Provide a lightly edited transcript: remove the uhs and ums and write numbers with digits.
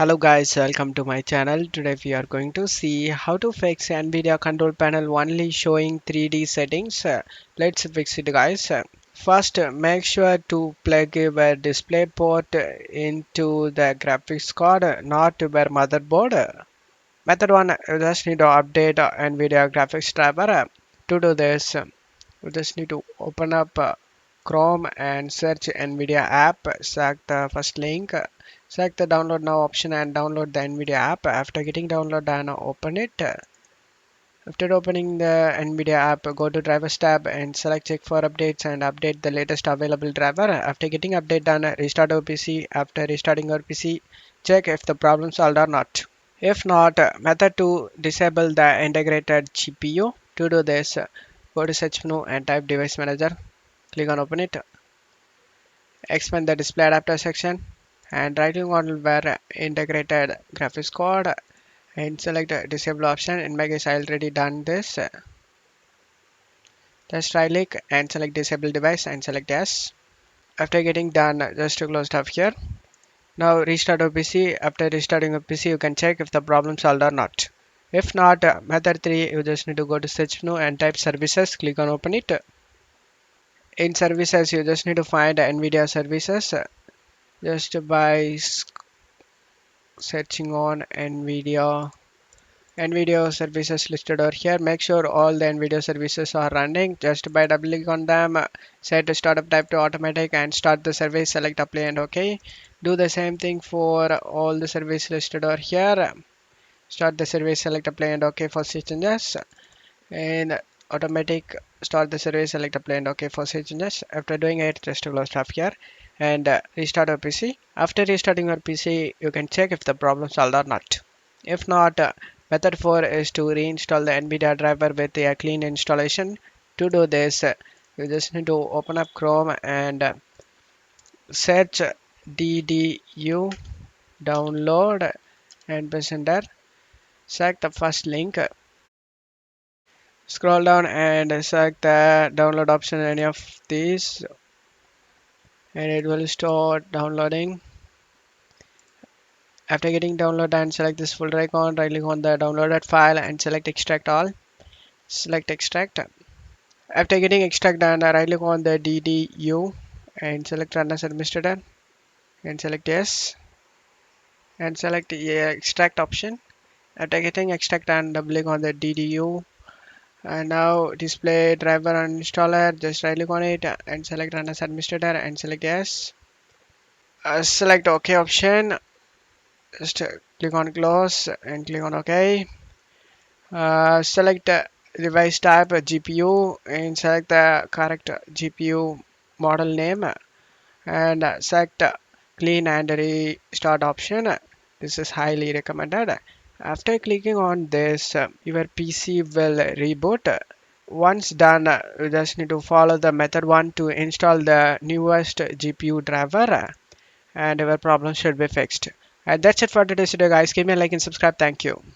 Hello guys, welcome to my channel. Today we are going to see how to fix NVIDIA control panel only showing 3D settings. Let's fix it guys. First, make sure to plug your display port into the graphics card, not your motherboard. Method 1, you just need to update NVIDIA graphics driver. To do this, you just need to open up Chrome and search NVIDIA app. Select the first link. Select the download now option and download the NVIDIA app. After getting download done, open it. After opening the NVIDIA app, go to drivers tab and select check for updates and update the latest available driver. After getting update done, restart your PC. After restarting your PC, check if the problem solved or not. If not, method 2, disable the integrated GPU. To do this, go to search menu and type device manager. Click on open it. Expand the display adapter section and right click on where integrated graphics card and select the disable option. In my case, I already done this. Just right click and select disable device and select yes. After getting done, just to close tab here. Now restart your PC. After restarting your PC, you can check if the problem solved or not. If not, method 3, you just need to go to search menu and type services. Click on open it. In services, you just need to find NVIDIA services. Just by searching on NVIDIA services listed over here. Make sure all the NVIDIA services are running. Just by double click on them, set startup type to automatic and start the service. Select apply and OK. Do the same thing for all the service listed over here. Start the service, select apply and OK for switch changes. And automatic, start the service, select apply and OK for switch changes. After doing it, just close tab here and restart your PC. After restarting your PC, you can check if the problem solved or not. If not, method 4 is to reinstall the NVIDIA driver with a clean installation. To do this, you just need to open up Chrome and search DDU download and press enter. Select the first link. Scroll down and select the download option, any of these, and it will start downloading. After getting download and select this folder icon, right click on the downloaded file and select extract all. Select extract. After getting extract done, right click on the DDU and select run as administrator and select yes and select the extract option. After getting extract and double click on the DDU and now display driver uninstaller, just right click on it and select run as administrator and select yes. Select OK option. Just click on close and click on OK. Select device type GPU and select the correct GPU model name and select clean and restart option. This is highly recommended. After clicking on this, your PC will reboot. Once done, you just need to follow the method 1 to install the newest GPU driver and your problem should be fixed. And that's it for today's video guys. Give me a like and subscribe. Thank you.